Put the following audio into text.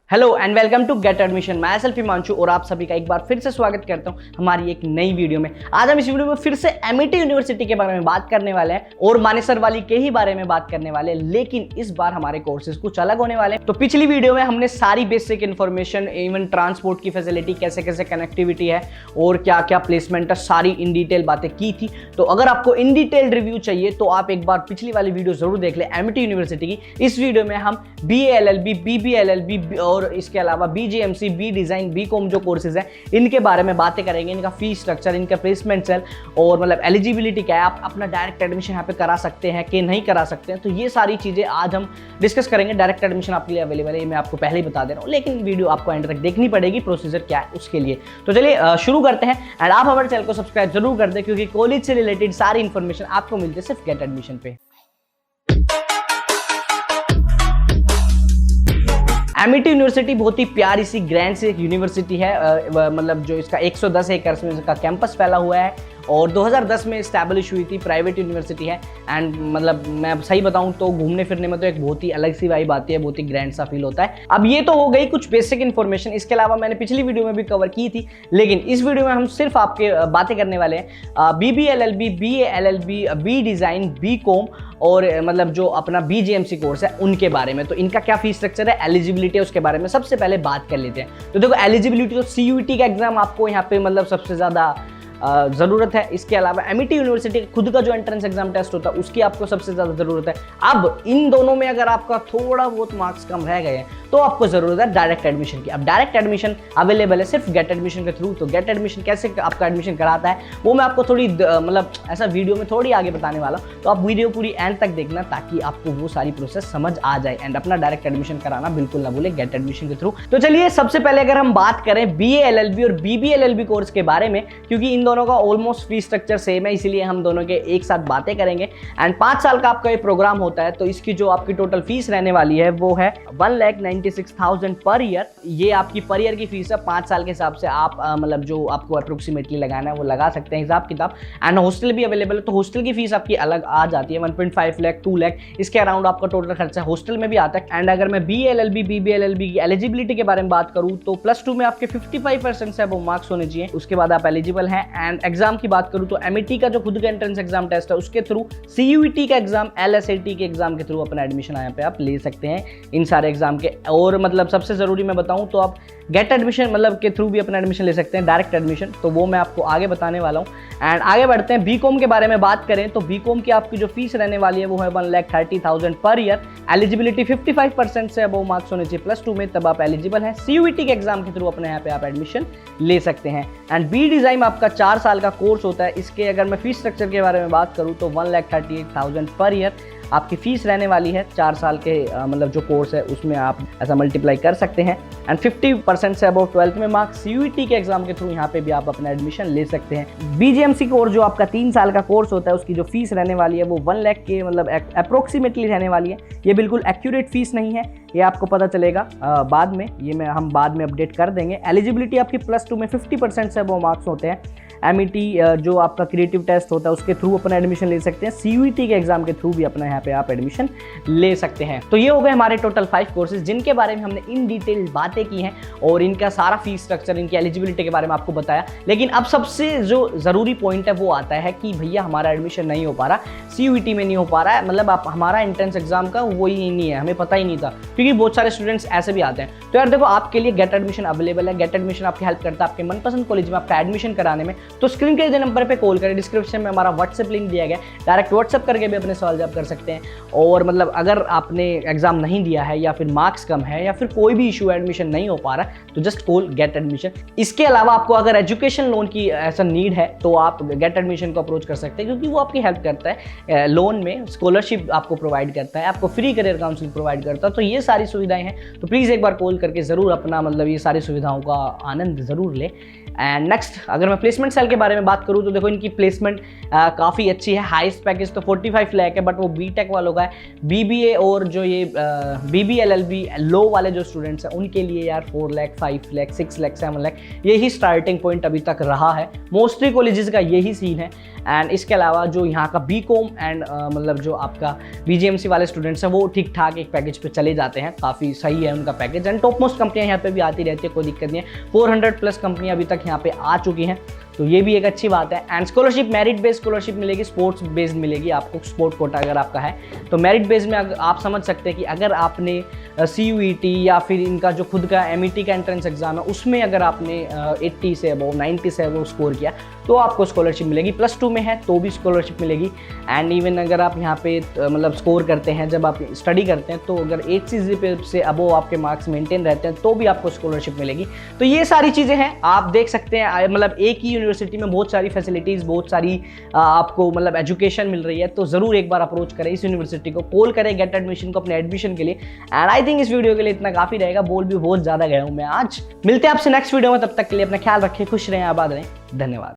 Hello and welcome to get admission. मैं self Himanshu और आप सभी का एक बार फिर से स्वागत करता हूं हमारी एक नई वीडियो में। आज हम इस वीडियो में फिर से एमिटी यूनिवर्सिटी के बारे में बात करने वाले हैं और मानेसर वाली के ही बारे में बात करने वाले हैं, लेकिन इस बार हमारे कोर्सेज कुछ अलग होने वाले हैं। तो पिछली वीडियो में हमने सारी बेसिक इन्फॉर्मेशन, इवन ट्रांसपोर्ट की फैसिलिटी, कैसे कैसे कनेक्टिविटी है और क्या क्या प्लेसमेंट है, सारी इन डिटेल बातें की थी। तो अगर आपको इन डिटेल रिव्यू चाहिए तो आप एक बार पिछली वाली वीडियो जरूर देख ले एमिटी यूनिवर्सिटी की। इस वीडियो में हम BA LLB, BB LLB और इसके अलावा BGMC, बी डिजाइन, BCom जो कोर्सेज हैं इनके बारे में बातें करेंगे, इनका फीस स्ट्रक्चर, इनका प्लेसमेंट सेल और मतलब एलिजिबिलिटी क्या है, आप अपना डायरेक्ट एडमिशन यहाँ पे करा सकते हैं कि नहीं करा सकते हैं। तो ये सारी चीजें आज हम डिस्कस करेंगे। डायरेक्ट एडमिशन आपके लिए अवेलेबल है, ये मैं आपको पहले ही बता दे रहा हूँ, लेकिन वीडियो आपको एंड तक देखनी पड़ेगी, प्रोसीजर क्या है उसके लिए। तो चलिए शुरू करते हैं। एंड आप हमारे चैनल को सब्सक्राइब जरूर कर दें क्योंकि कॉलेज से रिलेटेड सारी इंफॉर्मेशन आपको मिलती है सिर्फ गेट एडमिशन पे। एमिटी यूनिवर्सिटी बहुत ही प्यारी सी ग्रैंड सी यूनिवर्सिटी है। मतलब जो इसका 110 एकड़ में इसका कैंपस फैला हुआ है और 2010 में इस्टेब्लिश हुई थी, प्राइवेट यूनिवर्सिटी है। एंड मतलब मैं सही बताऊं तो घूमने फिरने में तो एक बहुत ही अलग सी वाइब आती है, बहुत ही ग्रैंड सा फील होता है। अब ये तो हो गई कुछ बेसिक इन्फॉर्मेशन, इसके अलावा मैंने पिछली वीडियो में भी कवर की थी, लेकिन इस वीडियो में हम सिर्फ आपके बातें करने वाले हैं BB LLB, BA LLB, B design, BCom और मतलब जो अपना BGMC कोर्स है उनके बारे में। तो इनका क्या फीस स्ट्रक्चर है, एलिजिबिलिटी है, उसके बारे में सबसे पहले बात कर लेते हैं। तो देखो एलिजिबिलिटी तो CUET का एग्जाम आपको यहाँ पे मतलब सबसे ज़्यादा ज़रूरत है। इसके अलावा एमिटी यूनिवर्सिटी खुद का जो एंट्रेंस एग्जाम टेस्ट होता है उसकी आपको सबसे ज़्यादा ज़रूरत है। अब इन दोनों में अगर आपका थोड़ा बहुत मार्क्स कम रह गए हैं तो आपको ज़रूरत है डायरेक्ट एडमिशन की। अब डायरेक्ट एडमिशन अवेलेबल है सिर्फ गेट एडमिशन के थ्रू। तो गेट एडमिशन कैसे आपका एडमिशन कराता है वो मैं आपको थोड़ी मतलब ऐसा वीडियो में थोड़ी आगे बताने वाला हूँ, तो आप वीडियो पूरी एंड तक देखना ताकि आपको वो सारी प्रोसेस समझ आ जाए एंड अपना डायरेक्ट एडमिशन कराना बिल्कुल ना भूले गेट एडमिशन के थ्रू। तो चलिए सबसे पहले अगर हम बात करें BA LLB और BB LLB कोर्स के बारे में, क्योंकि इन दोनों का ऑलमोस्ट फीस स्ट्रक्चर सेम है, इसीलिए हम दोनों के एक साथ बातें करेंगे। एंड 5 साल का आपका ये प्रोग्राम होता है, तो इसकी जो आपकी टोटल फीस रहने वाली है वो है 1,96,000 पर ईयर। ये आपकी पर ईयर की फीस है। 5 साल के हिसाब से आप मतलब जो आपको अप्रोक्सीमेटली लगाना है वो लगा सकते हैं हिसाब किताब। एंड हॉस्टल भी अवेलेबल है, तो हॉस्टल की फीस आपकी अलग आ जाती है, 1.5 लाख 2 लाख इसके अराउंड आपका टोटल खर्चा हॉस्टल में भी आता है। एंड अगर मैं BA LLB, BB LLB की एलिजिबिलिटी के बारे में बात करूँ तो +2 में आपके 55% से वो मार्क्स होने चाहिए, उसके बाद आप एलिजिबल हैं। एंड एग्जाम की बात करूं तो एमिटी का जो खुद का एंट्रेंस एग्जाम टेस्ट है उसके थ्रू, CUET का एग्जाम, LSAT के एग्जाम के थ्रू अपना एडमिशन यहाँ पे आप ले सकते हैं इन सारे एग्जाम के। और मतलब सबसे जरूरी मैं बताऊं तो आप गेट एडमिशन मतलब के थ्रू भी अपना एडमिशन ले सकते हैं, डायरेक्ट एडमिशन, तो वो मैं आपको आगे बताने वाला हूँ। एंड आगे बढ़ते हैं। BCom के बारे में बात करें तो BCom की आपकी जो फीस रहने वाली है वो है 1,30,000 पर ईयर। एलिजिबिलिटी 55% से अब मार्क्स होने चाहिए +2 में, तब आप एलिजिबल हैं। CUET के एग्जाम के थ्रू अपने यहाँ पे आप एडमिशन ले सकते हैं। एंड बी डिज़ाइन आपका 4 साल का कोर्स होता है। इसके अगर मैं फीस स्ट्रक्चर के बारे में बात करूँ तो 1,38,000 पर ईयर आपकी फीस रहने वाली है। 4 साल के मतलब जो कोर्स है उसमें आप ऐसा मल्टीप्लाई कर सकते हैं। एंड 50% से अबाउट 12th में मार्क्स CUET के एग्जाम के थ्रू यहाँ पे भी आप अपना एडमिशन ले सकते हैं। BGMC कोर्स जो आपका 3 साल का कोर्स होता है उसकी जो फीस रहने वाली है वो 1 लाख के मतलब अप्रोक्सीमेटली रहने वाली है। ये बिल्कुल एक्यूरेट फीस नहीं है, ये आपको पता चलेगा बाद में, ये हम बाद में अपडेट कर देंगे। एलिजिबिलिटी आपकी +2 में 50% से वो मार्क्स होते हैं। एमिटी जो आपका क्रिएटिव टेस्ट होता है उसके थ्रू अपना एडमिशन ले सकते हैं। CUET के एग्जाम के थ्रू भी अपना यहाँ पे आप एडमिशन ले सकते हैं। तो ये हो गए हमारे टोटल 5 कोर्सेज जिनके बारे में हमने इन डिटेल बातें की हैं और इनका सारा फीस स्ट्रक्चर, इनकी एलिजिबिलिटी के बारे में आपको बताया। लेकिन अब सबसे जो ज़रूरी पॉइंट है वो आता है कि भैया हमारा एडमिशन नहीं हो पा रहा, CUET में नहीं हो पा रहा है, मतलब आप हमारा एंट्रेंस एग्जाम का वही नहीं है, हमें पता ही नहीं था, क्योंकि बहुत सारे स्टूडेंट्स ऐसे भी आते हैं। तो यार देखो आपके लिए गेट एडमिशन अवेलेबल है। गेट एडमिशन आपकी हेल्प करता है आपके मनपसंद कॉलेज में आपका एडमिशन कराने में। तो स्क्रीन के नंबर पे कॉल करें, डिस्क्रिप्शन में हमारा व्हाट्सएप लिंक दिया गया, डायरेक्ट व्हाट्सएप करके भी अपने सवाल जवाब कर सकते हैं। और मतलब अगर आपने एग्जाम नहीं दिया है या फिर मार्क्स कम है या फिर कोई भी इशू एडमिशन नहीं हो पा रहा है तो जस्ट कॉल गेट एडमिशन। इसके अलावा आपको अगर एजुकेशन लोन की ऐसा नीड है तो आप गेट एडमिशन को अप्रोच कर सकते हैं, क्योंकि वो आपकी हेल्प करता है लोन में, स्कॉलरशिप आपको प्रोवाइड करता है, आपको फ्री करियर काउंसलिंग प्रोवाइड करता है। तो ये सारी सुविधाएं हैं, तो प्लीज़ एक बार कॉल करके ज़रूर अपना मतलब ये सारी सुविधाओं का आनंद ज़रूर ले। एंड नेक्स्ट अगर मैं प्लेसमेंट सेल के बारे में बात करूँ तो देखो इनकी प्लेसमेंट काफ़ी अच्छी है। हाईएस्ट पैकेज तो 45 लाख है, बट वो बीटेक वालों का है। बीबीए और जो ये बीबी एलएलबी लो वाले जो स्टूडेंट्स हैं उनके लिए यार 4 लाख, 5 लाख, 6 लाख, 7 लाख यही स्टार्टिंग पॉइंट अभी तक रहा है। मोस्टली कॉलेजेस का यही सीन है। एंड इसके अलावा जो यहाँ का बीकॉम एंड मतलब जो आपका बीजीएमसी वाले स्टूडेंट्स हैं वो ठीक ठाक एक पैकेज पे चले जाते हैं, काफ़ी सही है उनका पैकेज। एंड टॉप मोस्ट कंपनियाँ यहाँ पे भी आती रहती है, कोई दिक्कत नहीं है। 400 प्लस कंपनियाँ अभी तक यहाँ पे आ चुकी हैं, तो ये भी एक अच्छी बात है। And scholarship merit based scholarship मिलेगी, स्पोर्ट्स बेस्ड मिलेगी आपको। स्पोर्ट कोटा अगर आपका है तो मेरिट बेस्ड में आप समझ सकते हैं कि अगर आपने CUET या फिर इनका जो खुद का MET का एंट्रेंस एग्जाम है उसमें अगर आपने 80 से अबव 90 से अबव स्कोर किया तो आपको स्कॉलरशिप मिलेगी। +2 में है तो भी स्कॉलरशिप मिलेगी। एंड इवन अगर आप यहाँ पे मतलब स्कोर करते हैं, जब आप स्टडी करते हैं तो अगर 8 से अबव आपके मार्क्स मेंटेन रहते हैं तो भी आपको स्कॉलरशिप मिलेगी। तो ये सारी चीज़ें हैं, आप देख सकते हैं। मतलब एक ही यूनिवर्सिटी में बहुत सारी फैसिलिटीज़, बहुत सारी आपको मतलब एजुकेशन मिल रही है, तो ज़रूर एक बार अप्रोच करें इस यूनिवर्सिटी को, कॉल करें गेट एडमिशन को अपने एडमिशन के लिए। एंड आई थिंक इस वीडियो के लिए इतना काफ़ी रहेगा, बोल भी बहुत ज़्यादा गया हूँ मैं आज। मिलते हैं आपसे नेक्स्ट वीडियो में, तब तक के लिए अपना ख्याल रखें, खुश रहें, आबाद रहें, धन्यवाद।